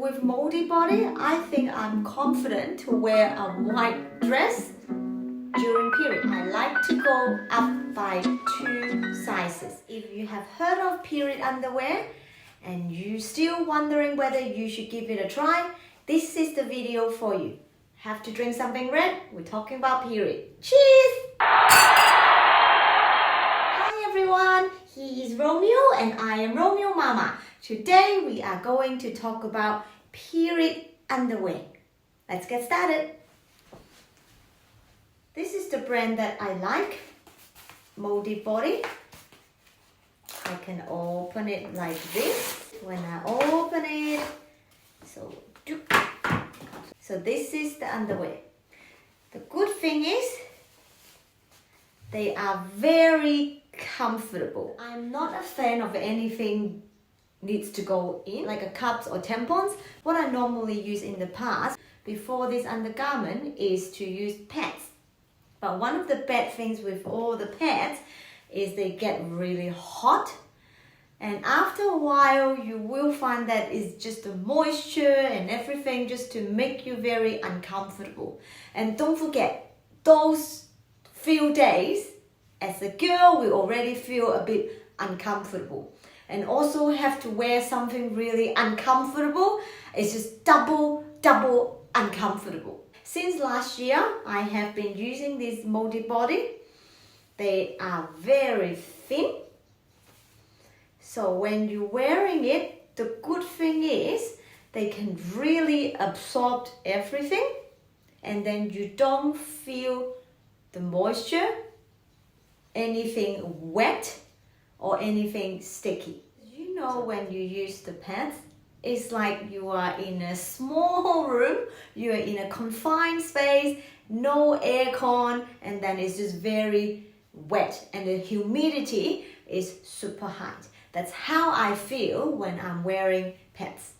with Modibodi, I think I'm confident to wear a white dress during period. I like to go up by 2 sizes. If you have heard of period underwear and you're still wondering whether you should give it a try, this is the video for you. Have to drink something red? We're talking about period. Cheers! Hi everyone, he is Romeo and I am Romeo Mama. Today we are going to talk about period underwear. Let's get started. This is the brand that I like, Modibodi. I can open it like this. When I open it, so this is the underwear. The good thing is, they are very comfortable. I'm not a fan of anything needs to go in, like a cups or tampons. What I normally use in the past, before this undergarment, is to use pads. But one of the bad things with all the pads is they get really hot. And after a while, you will find that it's just the moisture and everything just to make you very uncomfortable. And don't forget, those few days, as a girl, we already feel a bit uncomfortable. And also have to wear something really uncomfortable. It's just double uncomfortable. Since last year, I have been using this Modibodi. They are very thin. So when you're wearing it, the good thing is they can really absorb everything, and then you don't feel the moisture, anything wet or anything sticky. You know, when you use the pads, it's like you are in a small room, you are in a confined space, no aircon, and then it's just very wet and the humidity is super high. That's how I feel when I'm wearing pads.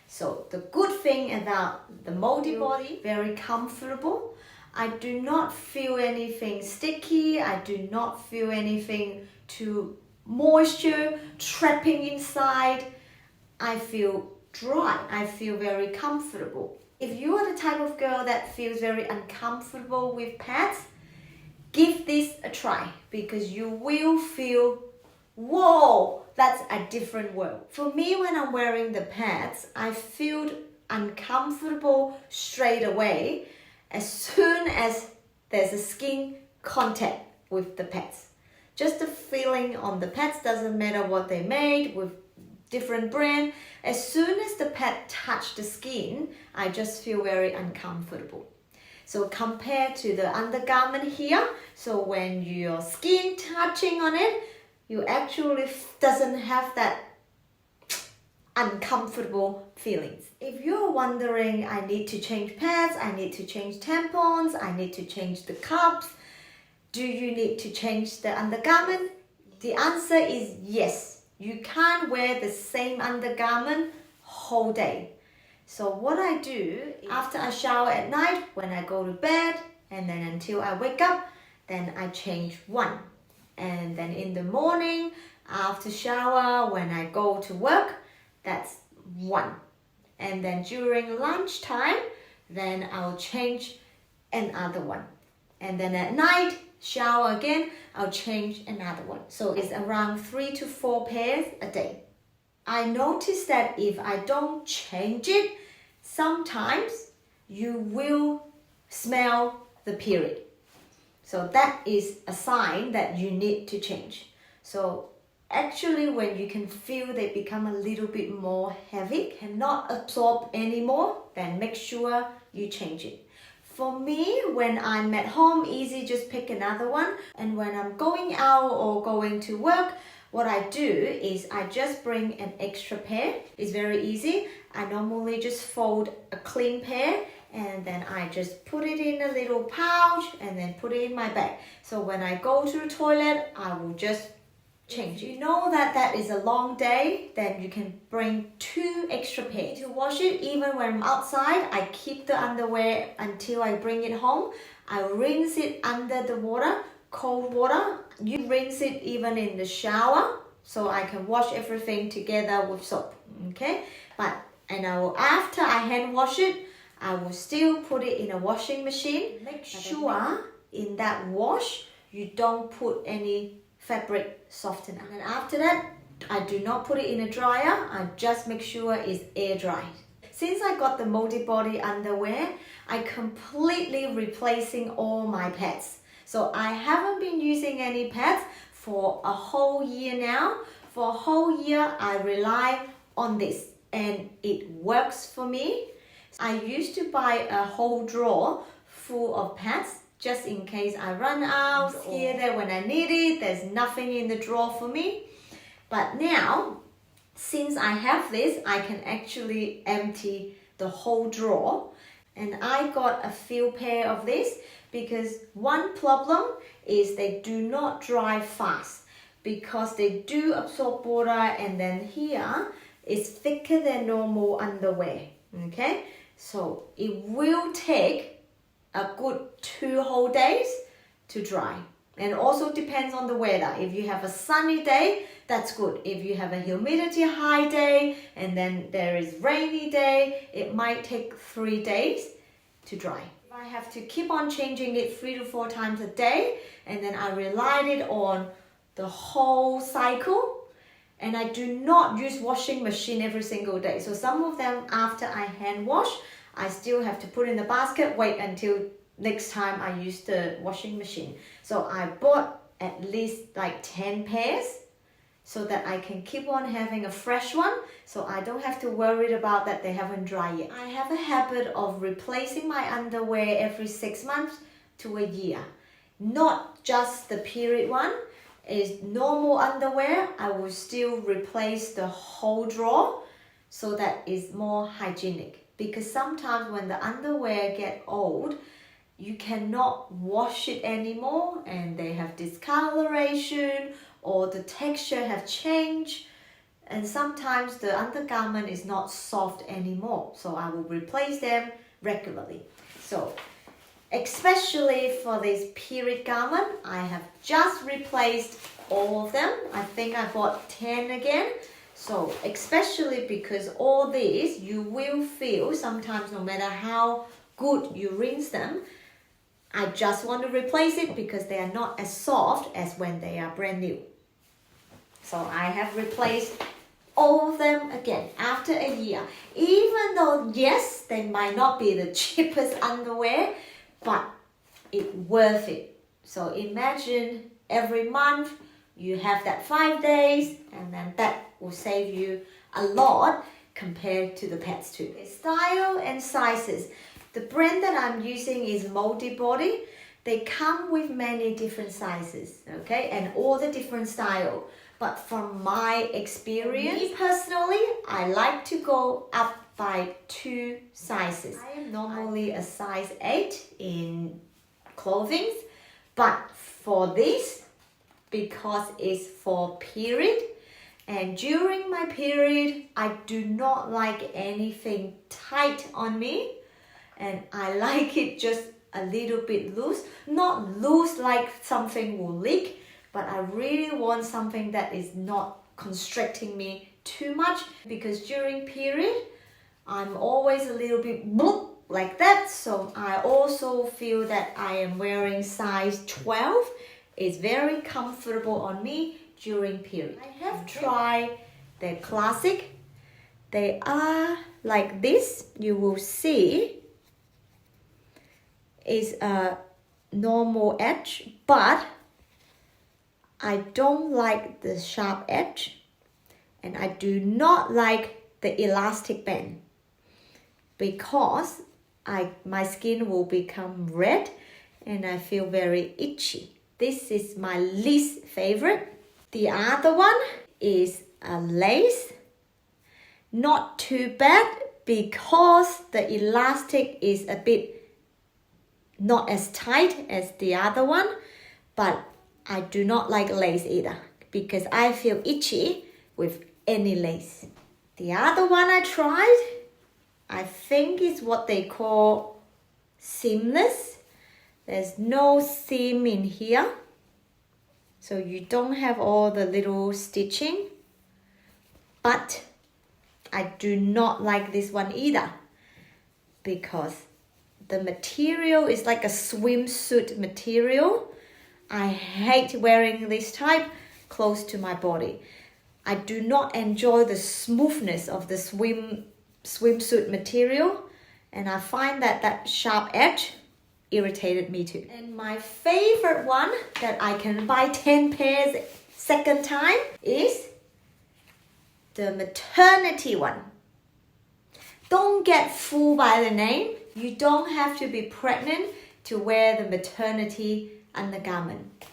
So the good thing about the Modibodi, very comfortable. I do not feel anything sticky. I do not feel anything too moisture trapping inside. I feel dry. I feel very comfortable. If you are the type of girl that feels very uncomfortable with pads, give this a try because you will feel, whoa, that's a different world. For me, when I'm wearing the pads, I feel uncomfortable straight away as soon as there's a skin contact with the pads. Just the feeling on the pads, doesn't matter what they made with different brand. As soon as the pad touch the skin, I just feel very uncomfortable. So compared to the undergarment here, so when your skin touching on it, you actually doesn't have that uncomfortable feelings. If you're wondering, I need to change pads, I need to change tampons, I need to change the cups, do you need to change the undergarment? The answer is yes. You can't wear the same undergarment whole day. So what I do, after I shower at night, when I go to bed, and then until I wake up, then I change one. And then in the morning, after shower, when I go to work, that's one. And then during lunchtime, then I'll change another one. And then at night, shower again, I'll change another one. So it's around 3 to 4 pairs a day. I noticed that if I don't change it, sometimes you will smell the period. So that is a sign that you need to change. So actually when you can feel they become a little bit more heavy, cannot absorb anymore, then make sure you change it. For me, when I'm at home, easy, just pick another one. And when I'm going out or going to work, what I do is I just bring an extra pair. It's very easy. I normally just fold a clean pair and then I just put it in a little pouch and then put it in my bag. So when I go to the toilet, I will just change it. You know that that is a long day, then you can bring 2 extra pairs. To wash it, even when I'm outside, I keep the underwear until I bring it home. I rinse it under the water, cold water. You rinse it even in the shower, so I can wash everything together with soap, okay? But And after I hand wash it, I will still put it in a washing machine. Make sure in that wash, you don't put any fabric softener. And after that, I do not put it in a dryer. I just make sure it's air dried. Since I got the Modibodi underwear, I completely replacing all my pads. So I haven't been using any pads for a whole year now. For a whole year, I rely on this and it works for me. I used to buy a whole drawer full of pads just in case I run out, here, there when I need it. There's nothing in the drawer for me. But now, since I have this, I can actually empty the whole drawer. And I got a few pair of this because one problem is they do not dry fast because they do absorb water, and then here is thicker than normal underwear. Okay, so it will take a good 2 whole days to dry. And also depends on the weather. If you have a sunny day, that's good. If you have a humidity high day and then there is rainy day, it might take 3 days to dry. I have to keep on changing it 3 to 4 times a day, and then I relied it on the whole cycle. And I do not use washing machine every single day. So some of them after I hand wash, I still have to put in the basket, wait until next time I use the washing machine. So I bought at least like 10 pairs so that I can keep on having a fresh one, so I don't have to worry about that they haven't dried yet. I have a habit of replacing my underwear every 6 months to a year. Not just the period one. Is normal underwear, I will still replace the whole drawer so that it's more hygienic. Because sometimes when the underwear get old, you cannot wash it anymore and they have discoloration or the texture have changed, and sometimes the undergarment is not soft anymore. So I will replace them regularly. So especially for this period garment, I have just replaced all of them. I think I bought 10 again. So especially because all these, you will feel sometimes no matter how good you rinse them, I just want to replace it because they are not as soft as when they are brand new. So I have replaced all of them again after a year. Even though, yes, they might not be the cheapest underwear, but it's worth it. So imagine every month you have that 5 days, and then that will save you a lot compared to the pads too. Style and sizes. The brand that I'm using is Modibodi. They come with many different sizes, okay, and all the different style. But from my experience, me personally, I like to go up by 2 sizes. I am normally a size 8 in clothing, but for this, because it's for period, and during my period, I do not like anything tight on me, and I like it just a little bit loose. Not loose like something will leak, but I really want something that is not constricting me too much, because during period, I'm always a little bit bloop like that. So I also feel that I am wearing size 12. It's very comfortable on me during period. I have tried the classic. They are like this. You will see is a normal edge, but I don't like the sharp edge, and I do not like the elastic band because my skin will become red and I feel very itchy. This is my least favorite. The other one is a lace. Not too bad because the elastic is a bit not as tight as the other one, but I do not like lace either because I feel itchy with any lace. The other one I tried, I think is what they call seamless. There's no seam in here, so you don't have all the little stitching, but I do not like this one either because the material is like a swimsuit material. I hate wearing this type close to my body. I do not enjoy the smoothness of the swimsuit material, and I find that sharp edge irritated me too. And my favorite one that I can buy 10 pairs second time is the maternity one. Don't get fooled by the name. You don't have to be pregnant to wear the maternity undergarment.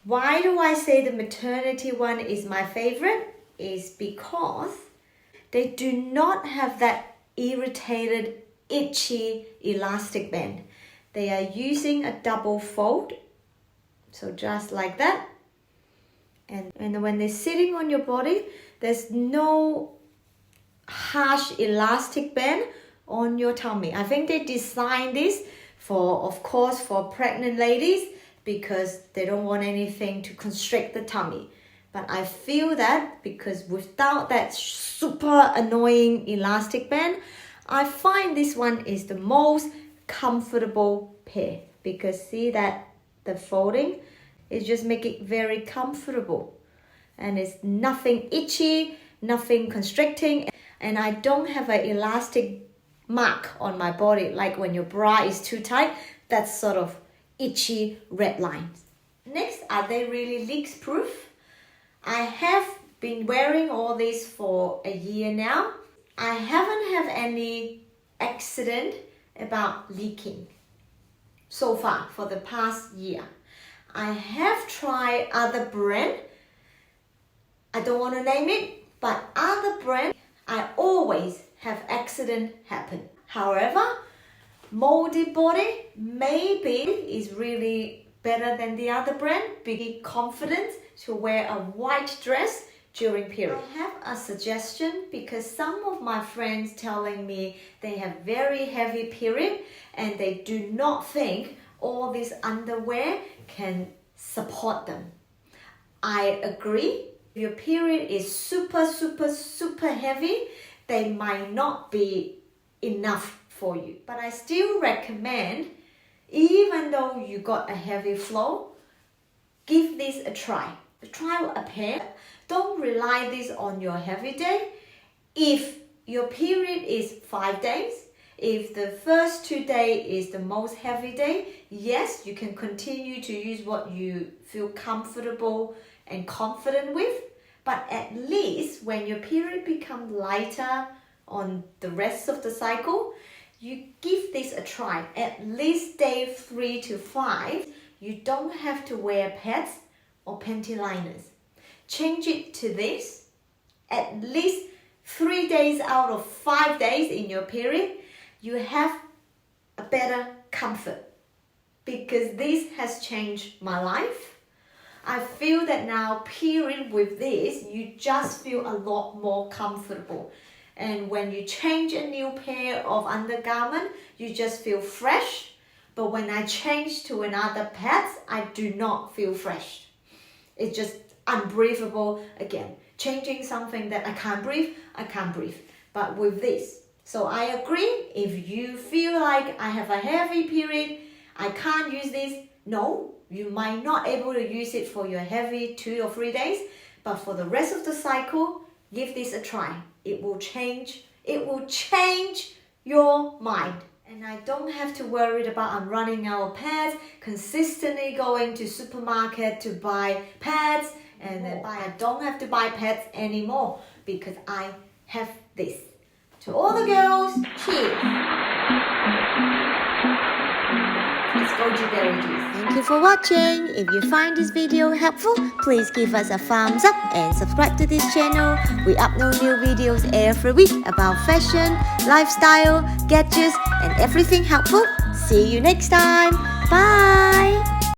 Why do I say the maternity one is my favorite? Is because they do not have that irritated, itchy elastic band. They are using a double fold, so just like that. And when they're sitting on your body, there's no harsh elastic band on your tummy. I think they designed this of course, for pregnant ladies because they don't want anything to constrict the tummy. But I feel that because without that super annoying elastic band, I find this one is the most comfortable pair because see that the folding, it just make it very comfortable and it's nothing itchy, nothing constricting, and I don't have an elastic mark on my body like when your bra is too tight, that's sort of itchy red lines. Next, are they really leaks proof? I have been wearing all these for a year now. I haven't had any accident about leaking so far for the past year. I have tried other brand. I don't want to name it, but other brand, I always have accident happen. However, Modibodi maybe is really better than the other brand. Be confident to wear a white dress during period. I have a suggestion because some of my friends telling me they have very heavy period and they do not think all this underwear can support them. I agree. If your period is super heavy, they might not be enough for you. But I still recommend, even though you got a heavy flow, give this a try. Try a pair. Don't rely this on your heavy day. If your period is 5 days, if the first 2 days is the most heavy day, yes, you can continue to use what you feel comfortable and confident with. But at least when your period becomes lighter on the rest of the cycle, you give this a try. At least day 3 to 5, you don't have to wear pads or panty liners. Change it to this. At least 3 days out of 5 days in your period, you have a better comfort because this has changed my life. I feel that now period with this, you just feel a lot more comfortable. And when you change a new pair of undergarment, you just feel fresh. But when I change to another pads, I do not feel fresh. It's just unbreathable again. Changing something that I can't breathe. But with this, so I agree, if you feel like I have a heavy period, I can't use this, no, you might not able to use it for your heavy 2 or 3 days, but for the rest of the cycle, give this a try. It will change your mind. And I don't have to worry about I'm running out of pads, consistently going to supermarket to buy pads, and then I don't have to buy pads anymore because I have this. To all the girls, cheers! Let's go to berry juice. Thank you for watching. If you find this video helpful, please give us a thumbs up and subscribe to this channel. We upload new videos every week about fashion, lifestyle, gadgets, and everything helpful. See you next time. Bye!